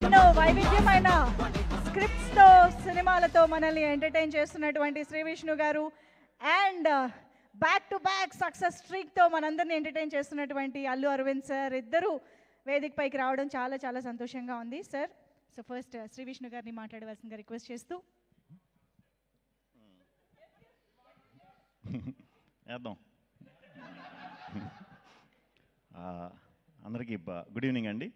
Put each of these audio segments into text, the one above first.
ఎన్నో వైవిధ్యమైన స్క్రిప్ట్స్తో సినిమాలతో మనల్ని ఎంటర్టైన్ చేస్తున్నటువంటి శ్రీ విష్ణు గారు and back to back success స్ట్రీక్తో మనందరినీ ఎంటర్టైన్ చేస్తున్నటువంటి అల్లు అరవింద్ సార్ ఇద్దరు వేదిక పైకి రావడం చాలా చాలా సంతోషంగా ఉంది sir. So first Shri Vishnu గారిని మాట్లాడవలసిందిగా రిక్వెస్ట్ చేస్తూ వేద్దాం. అందరికీ గుడ్ ఈవినింగ్ అండి.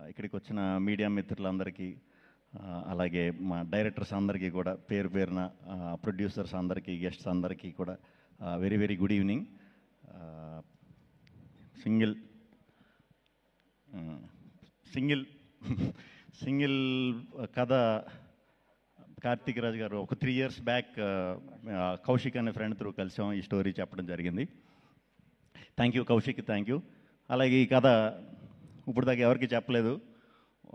ఇక్కడికి వచ్చిన మీడియా మిత్రులందరికీ, అలాగే మా డైరెక్టర్స్ అందరికీ కూడా పేరు పేరున, ప్రొడ్యూసర్స్ అందరికీ, గెస్ట్స్ అందరికీ కూడా very very good evening. Single కథ కార్తీక్ రాజ్ గారు ఒక 3 years బ్యాక్ కౌశిక్ అనే ఫ్రెండ్ త్రూ కలిసాం, ఈ స్టోరీ చెప్పడం జరిగింది. Thank you Kaushik, thank you. అలాగే ఈ కథ ఇప్పుడు దాకా ఎవరికి చెప్పలేదు,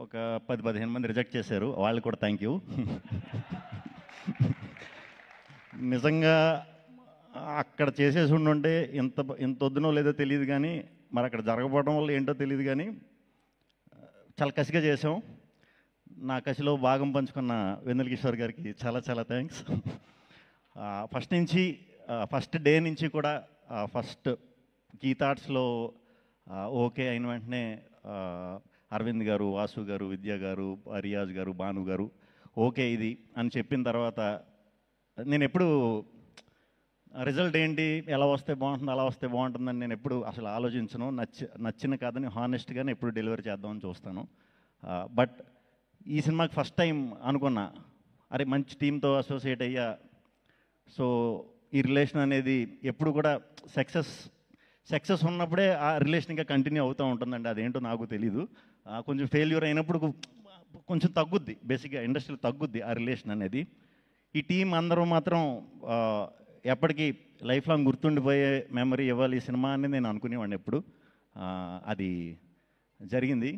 ఒక 10-15 మంది రిజెక్ట్ చేశారు, వాళ్ళు కూడా థ్యాంక్ యూ. నిజంగా అక్కడ చేసేసి ఉండుంటే ఇంత వద్దునో లేదో తెలియదు, కానీ మరి అక్కడ జరగకపోవడం వల్ల ఏంటో తెలియదు, కానీ చాలా కసిగా చేసాం. నా కసిలో భాగం పంచుకున్న వెన్నెల కిషోర్ గారికి చాలా చాలా థ్యాంక్స్. ఫస్ట్ డే నుంచి కూడా ఫస్ట్ కీ థాట్స్లో ఓకే అయిన వెంటనే అరవింద్ గారు, వాసు గారు, విద్య గారు, రియాజ్ గారు, భాను గారు ఓకే ఇది అని చెప్పిన తర్వాత నేను ఎప్పుడు రిజల్ట్ ఏంటి, ఎలా వస్తే బాగుంటుంది, అలా వస్తే బాగుంటుందని నేను ఎప్పుడు అసలు ఆలోచించను. నచ్చిన కథని హానెస్ట్గానే ఎప్పుడు డెలివరీ చేద్దామని చూస్తాను. బట్ ఈ సినిమాకి ఫస్ట్ టైం అనుకున్నా, అరే మంచి టీంతో అసోసియేట్ అయ్యా, సో ఈ రిలేషన్ అనేది ఎప్పుడు కూడా సక్సెస్ ఉన్నప్పుడే ఆ రిలేషన్ ఇంకా కంటిన్యూ అవుతూ ఉంటుందండి. అదేంటో నాకు తెలీదు. కొంచెం ఫెయిల్యూర్ అయినప్పుడు కొంచెం తగ్గుద్ది, బేసిక్గా ఇండస్ట్రీలో తగ్గుద్ది ఆ రిలేషన్ అనేది. ఈ టీం అందరూ మాత్రం ఎప్పటికీ లైఫ్ లాంగ్ గుర్తుండిపోయే మెమరీ ఇవ్వాలి ఈ సినిమా అని నేను అనుకునేవాడిని ఎప్పుడు. అది జరిగింది,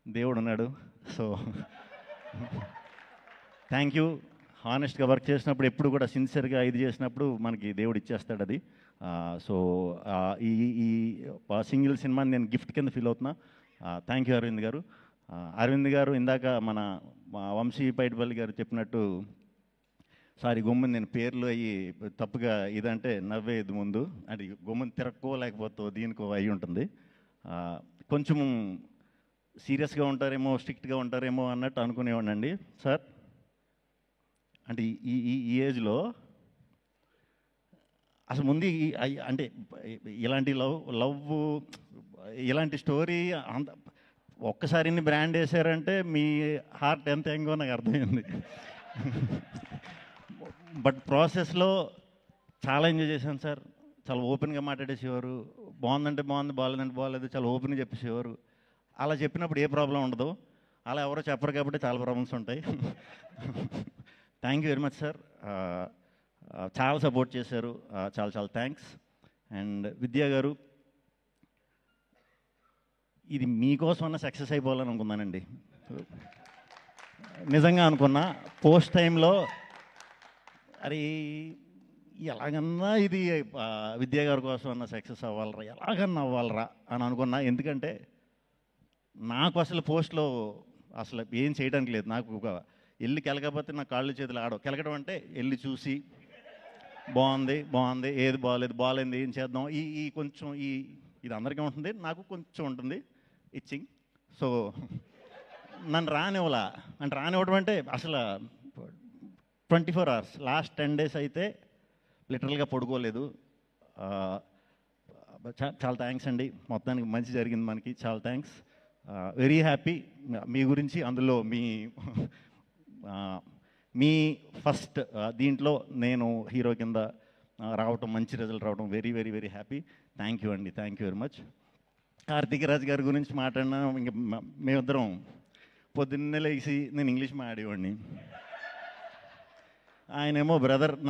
దేవుడు ఉన్నాడు. So thank you. హానెస్ట్గా వర్క్ చేసినప్పుడు ఎప్పుడు కూడా సిన్సియర్గా ఇది చేసినప్పుడు మనకి దేవుడు ఇచ్చేస్తాడు అది. సో ఈ సింగిల్ సినిమాని నేను గిఫ్ట్ కింద ఫీల్ అవుతున్నా. థ్యాంక్ యూ అరవింద్ గారు. అరవింద్ గారు ఇందాక మన వంశీ పైడిపల్లి గారు చెప్పినట్టు, సారీ గొమ్మని నేను పేర్లు అయ్యి తప్పుగా ఇదంటే నవ్వేది ముందు, అది గొమ్మని తిరక్కో లేకపోతే దీనికో అయి ఉంటుంది. కొంచెం సీరియస్గా ఉంటారేమో, స్ట్రిక్ట్గా ఉంటారేమో అన్నట్టు అనుకునేవాడినండి సార్. అంటే ఈ ఏజ్లో అసలు ముందు అంటే ఇలాంటి లవ్ ఇలాంటి స్టోరీ ఒక్కసారి ఇన్ని బ్రాండ్ వేసారంటే మీ హార్ట్ ఎంత ఎంగో నాకు అర్థమైంది. బట్ ప్రాసెస్లో చాలా ఎంజాయ్ చేశాను సార్. చాలా ఓపెన్గా మాట్లాడేసేవారు, బాగుందంటే బాగుంది, బాగాలేదంటే బాగాలేదు, చాలా ఓపెన్గా చెప్పేసేవారు. అలా చెప్పినప్పుడు ఏ ప్రాబ్లం ఉండదు, అలా ఎవరో చెప్పరు కాబట్టి చాలా ప్రాబ్లమ్స్ ఉంటాయి. Thank you very much sir. చాలా సపోర్ట్ చేశారు, చాలా చాలా థ్యాంక్స్. అండ్ విద్యా గారు, ఇది మీకోసమన్నా సక్సెస్ అయిపోవాలని అనుకున్నానండి. నిజంగా అనుకున్నా పోస్ట్ టైంలో, అరే ఎలాగన్నా ఇది విద్యా గారి కోసం అన్న సక్సెస్ అవ్వాలరా, ఎలాగన్నా అవ్వాలరా అని అనుకున్నా. ఎందుకంటే నాకు అసలు పోస్ట్లో అసలు ఏం చేయడానికి లేదు. నాకు ఒక వెళ్ళి కెలకపోతే నా కాళ్ళు చేతులు ఆడవు. కెలకడం అంటే వెళ్ళి చూసి బాగుంది, ఏది బాగాలేదు ఏం చేద్దాం, ఈ కొంచెం ఇది అందరికీ ఉంటుంది, నాకు కొంచెం ఉంటుంది ఇచ్చింగ్. సో నన్ను రానివ్వడం అంటే అసలు 24 hours, లాస్ట్ 10 days అయితే లిటరల్గా పడుకోలేదు. చాలా థ్యాంక్స్ అండి, మొత్తానికి మంచి జరిగింది మనకి, చాలా థ్యాంక్స్. Very happy. మీ గురించి అందులో మీ ఫస్ట్ దీంట్లో నేను హీరో కింద రావటం, మంచి రిజల్ట్ రావడం very very very happy. Thank you అండి, thank you very much. Karthik Raj గారి గురించి మాట్లాడినా, ఇంక మేమిద్దరం పొద్దున్నే లేచి నేను ఇంగ్లీష్ మాట్లాడేవాడిని, ఆయనేమో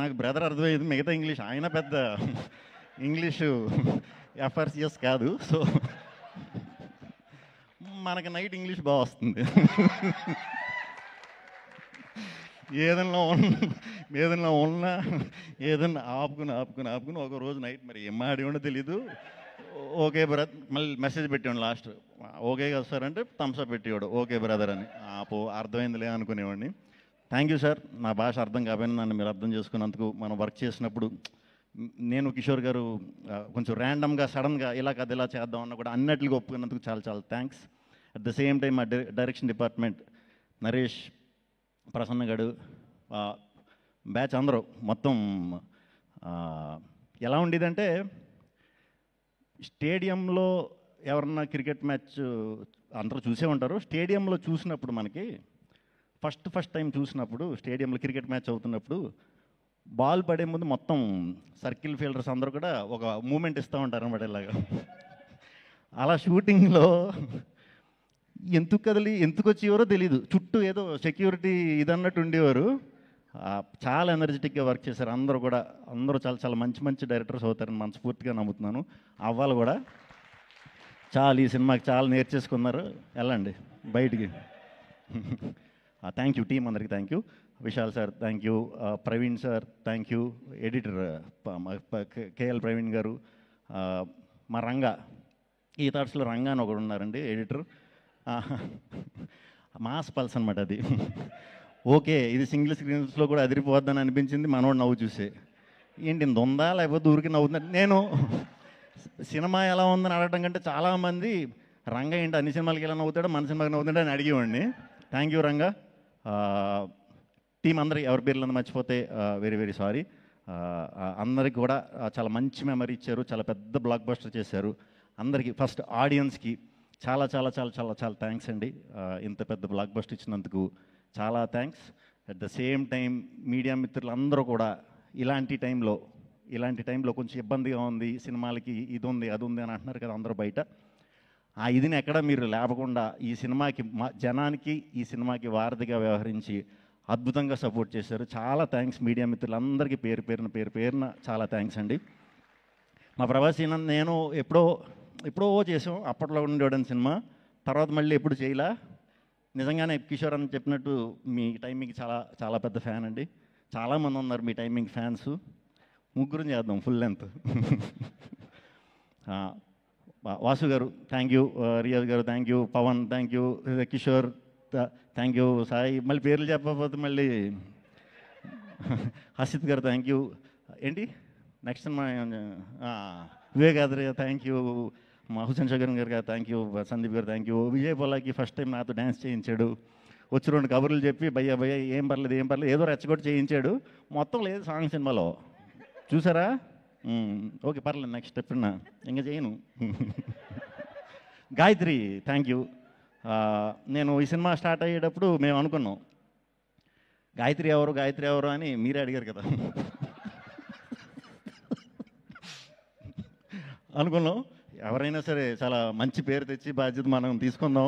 నాకు బ్రదర్ అర్థమయ్యేది, మిగతా ఇంగ్లీష్ ఆయన పెద్ద ఇంగ్లీషు ఎఫ్ఆర్సిఎస్ కాదు. సో మనకి నైట్ ఇంగ్లీష్ బాగా వస్తుంది. ఏదన్నా ఉన్నా ఏదన్నా ఆపుకుని ఒక రోజు నైట్ మరి ఏం ఆడేవాడో తెలీదు, ఓకే బ్రదర్, మళ్ళీ మెసేజ్ పెట్టాడు లాస్ట్, ఓకే కదా సార్ అంటే థమ్స్అప్ పెట్టేవాడు, ఓకే బ్రదర్ అని. అర్థమైందిలే అనుకునేవాడిని. థ్యాంక్ యూ సార్, నా భాష అర్థం కాకపోయినా నన్ను మీరు అర్థం చేసుకున్నందుకు. మనం వర్క్ చేసినప్పుడు నేను కిషోర్ గారు కొంచెం ర్యాండమ్గా సడన్గా ఇలా కాదు ఇలా చేద్దాం అన్న కూడా అన్నట్లుగా ఒప్పుకున్నందుకు చాలా చాలా thanks. At the same time మా డైరెక్షన్ డిపార్ట్మెంట్ నరేష్, ప్రసన్న గడు, బ్యాచ్ అందరూ మొత్తం ఎలా ఉండేదంటే, స్టేడియంలో ఎవరన్నా క్రికెట్ మ్యాచ్ అందరూ చూసే ఉంటారు. స్టేడియంలో చూసినప్పుడు మనకి ఫస్ట్ టైం చూసినప్పుడు స్టేడియంలో క్రికెట్ మ్యాచ్ అవుతున్నప్పుడు బాల్ పడే ముందు మొత్తం సర్కిల్ ఫీల్డర్స్ అందరూ కూడా ఒక మూమెంట్ ఇస్తూ ఉంటారు అన్నమాట ఇలాగా. అలా షూటింగ్లో ఎందుకు వచ్చేవారో తెలీదు, చుట్టూ ఏదో సెక్యూరిటీ ఇదన్నట్టు ఉండేవారు. చాలా ఎనర్జెటిక్గా వర్క్ చేశారు అందరూ కూడా. అందరూ చాలా చాలా మంచి డైరెక్టర్స్ అవుతారని మనస్ఫూర్తిగా నమ్ముతున్నాను. అవ్వాలి కూడా. చాలా ఈ సినిమాకి చాలా నేర్చేసుకున్నారు. వెళ్ళండి బయటికి. థ్యాంక్ యూ టీం అందరికీ, thank you. Vishal sir thank you, Praveen sir thank you, editor KL Praveen గారు, మా రంగా, ఈ థాట్స్లో రంగా అని ఒకడు ఉన్నారండి ఎడిటర్. మాస్ పల్స్ అనమాట అది. ఓకే, ఇది సింగిల్ స్క్రీన్స్లో కూడా అదిరిపోద్దని అనిపించింది మనోడు నవ్వు చూసే. ఏంటి ఇంత ఉందా లేకపోతే ఊరికి నవ్వుతున్నా. నేను సినిమా ఎలా ఉందని అడగడం కంటే చాలామంది రంగా ఏంటి అన్ని సినిమాలకి ఎలా నవ్వుతాడో మన సినిమాకి నవ్వుతాడో అని అడిగేవాడిని. Thank you Ranga. టీం అందరికి ఎవరి పేర్లను మర్చిపోతే వెరీ వెరీ సారీ. అందరికి కూడా చాలా మంచి మెమరీ ఇచ్చారు, చాలా పెద్ద బ్లాక్ బస్టర్ చేశారు. అందరికీ ఫస్ట్ ఆడియన్స్కి చాలా చాలా చాలా చాలా చాలా థ్యాంక్స్ అండి. ఇంత పెద్ద బ్లాక్ బస్టర్ ఇచ్చినందుకు చాలా thanks. At the same time media మిత్రులందరూ కూడా ఇలాంటి టైంలో కొంచెం ఇబ్బందిగా ఉంది, సినిమాలకి ఇది ఉంది అది ఉంది అని అంటున్నారు కదా అందరూ బయట. ఆ ఇదిని ఎక్కడ మీరు లేపకుండా ఈ సినిమాకి జనానికి ఈ సినిమాకి వారధిగా వ్యవహరించి అద్భుతంగా సపోర్ట్ చేశారు. చాలా థ్యాంక్స్ మీడియా మిత్రులందరికీ పేరు పేరున చాలా థ్యాంక్స్ అండి. మా ప్రభాస్ నేను ఎప్పుడో చేసాం, అప్పట్లో ఉండేవాడని సినిమా. తర్వాత మళ్ళీ ఎప్పుడు చేయలా. నిజంగానే కిషోర్ అని చెప్పినట్టు మీ టైమింగ్ చాలా చాలా పెద్ద ఫ్యాన్ అండి. చాలామంది ఉన్నారు మీ టైమింగ్ ఫ్యాన్స్. ముగ్గురం చేద్దాం ఫుల్ లెంత్. వాసు గారు థ్యాంక్ యూ, రియాజ్ గారు thank you, Pawan thank you, Kishore thank you, Sai మళ్ళీ పేర్లు చెప్పకపోతే మళ్ళీ హసిత్ గారు థ్యాంక్ యూ. ఏంటి నెక్స్ట్ మా వివేకాద్రి థ్యాంక్ యూ, మా హుసేన్ షగర్ గారు థ్యాంక్ యూ, సందీప్ గారు thank you. Vijay Polaki first time నాతో డ్యాన్స్ చేయించాడు. వచ్చి 2 కబుర్లు చెప్పి భయ్య ఏం పర్లేదు ఏదో రెచ్చగొట్టి చేయించాడు. మొత్తం లేదు సాంగ్ సినిమాలో, చూసారా? ఓకే పర్లేదు, నెక్స్ట్ ఎప్పుడన్నా ఇంకా చేయను. Gayatri thank you. నేను ఈ సినిమా స్టార్ట్ అయ్యేటప్పుడు మేము అనుకున్నాం గాయత్రి ఎవరు అని మీరే అడిగారు కదా. అనుకున్నాం ఎవరైనా సరే చాలా మంచి పేరు తెచ్చి బాధ్యత మనం తీసుకుందాం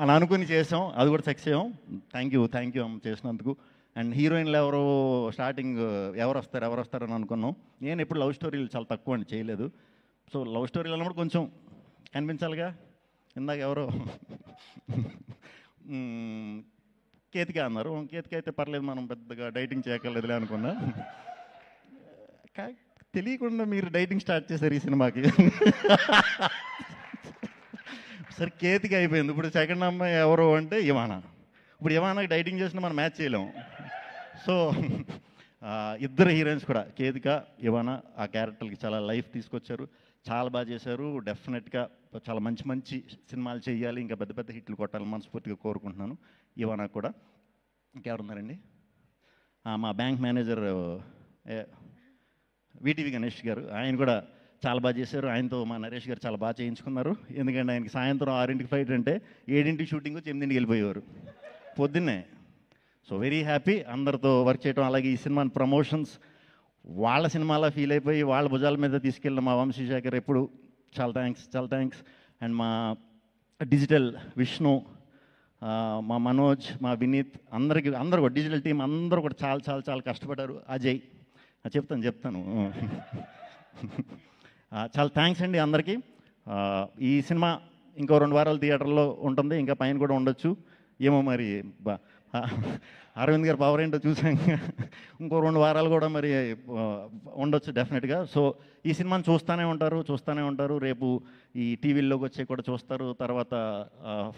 అని అనుకుని చేసాం. అది కూడా సక్సెస్ అయ్యాం. థ్యాంక్ యూ అమ్మ చేసినందుకు. అండ్ హీరోయిన్లు స్టార్టింగ్ ఎవరు వస్తారని అనుకున్నాం. నేను ఎప్పుడు లవ్ స్టోరీలు చాలా తక్కువ అండి చేయలేదు. సో లవ్ స్టోరీలు అన్నప్పుడు కొంచెం కనిపించాలిగా. ఇందాక ఎవరో కేతిక అన్నారు. కేతిక అయితే పర్లేదు, మనం పెద్దగా డైటింగ్ చేయక్కర్లేదులే అనుకున్నా. తెలియకుండా మీరు డైటింగ్ స్టార్ట్ చేశారు ఈ సినిమాకి. సరే కేతిక అయిపోయింది. ఇప్పుడు సెకండ్ అమ్మాయి ఎవరు అంటే ఇవానా. ఇప్పుడు ఇవానాకి డైటింగ్ చేసిన మనం మ్యాచ్ చేయలేము. సో ఇద్దరు హీరోయిన్స్ కూడా కేతిక, ఇవానా ఆ క్యారెక్టర్కి చాలా లైఫ్ తీసుకొచ్చారు. చాలా బాగా చేశారు. డెఫినెట్గా చాలా మంచి సినిమాలు చేయాలి, ఇంకా పెద్ద హిట్లు కొట్టాలని మనస్ఫూర్తిగా కోరుకుంటున్నాను. ఇవానా కూడా. ఇంకెవరున్నారండి? మా బ్యాంక్ మేనేజర్ వీటీవీ గణేష్ గారు, ఆయన కూడా చాలా బాగా చేశారు. ఆయనతో మా నరేష్ గారు చాలా బాగా చేయించుకున్నారు. ఎందుకంటే ఆయనకి సాయంత్రం 6ంటికి ఫ్లైట్ అంటే 7ంటికి షూటింగ్ వచ్చి 8ంటికి వెళ్ళిపోయేవారు పొద్దున్నే. సో వెరీ హ్యాపీ అందరితో వర్క్ చేయడం. అలాగే ఈ సినిమా ప్రమోషన్స్ వాళ్ళ సినిమాలా ఫీల్ అయిపోయి వాళ్ళ భుజాల మీద తీసుకెళ్ళిన మా వంశీశేఖర్ ఎప్పుడు చాలా థ్యాంక్స్. అండ్ మా డిజిటల్ విష్ణు, మా మనోజ్, మా వినీత్, అందరూ కూడా డిజిటల్ టీం అందరూ కూడా చాలా కష్టపడ్డారు. అజయ్ చెప్తాను. చాలా థ్యాంక్స్ అండి అందరికీ. ఈ సినిమా ఇంకో 2 వారాలు థియేటర్లో ఉంటుంది, ఇంకా పైన కూడా ఉండొచ్చు ఏమో మరి. అరవింద్ గారు పవర్ ఏంటో చూసాక ఇంకో 2 వారాలు కూడా మరి ఉండొచ్చు డెఫినెట్గా. సో ఈ సినిమాని చూస్తూనే ఉంటారు. రేపు ఈ టీవీల్లోకి వచ్చే కూడా చూస్తారు. తర్వాత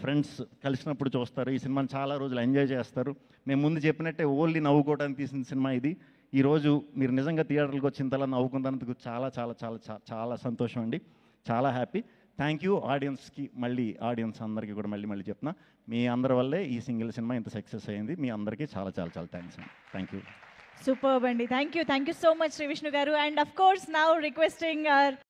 ఫ్రెండ్స్ కలిసినప్పుడు చూస్తారు. ఈ సినిమాని చాలా రోజులు ఎంజాయ్ చేస్తారు. మేము ముందు చెప్పినట్టే ఓన్లీ నవ్వుకోవడానికి తీసిన సినిమా ఇది. ఈరోజు మీరు నిజంగా థియేటర్కి వచ్చిన నవ్వుకున్నందుకు చాలా చాలా చాలా చాలా సంతోషం అండి. చాలా హ్యాపీ. థ్యాంక్ యూ ఆడియన్స్కి, మళ్ళీ ఆడియన్స్ అందరికీ కూడా మళ్ళీ చెప్తున్నా, మీ అందరి వల్లే ఈ సింగిల్ సినిమా ఇంత సక్సెస్ అయింది. మీ అందరికీ చాలా చాలా చాలా థ్యాంక్స్ అండి. Thank you. సూపర్బ్ అండి. Thank you so much Shri Vishnu గారు. And of course now requesting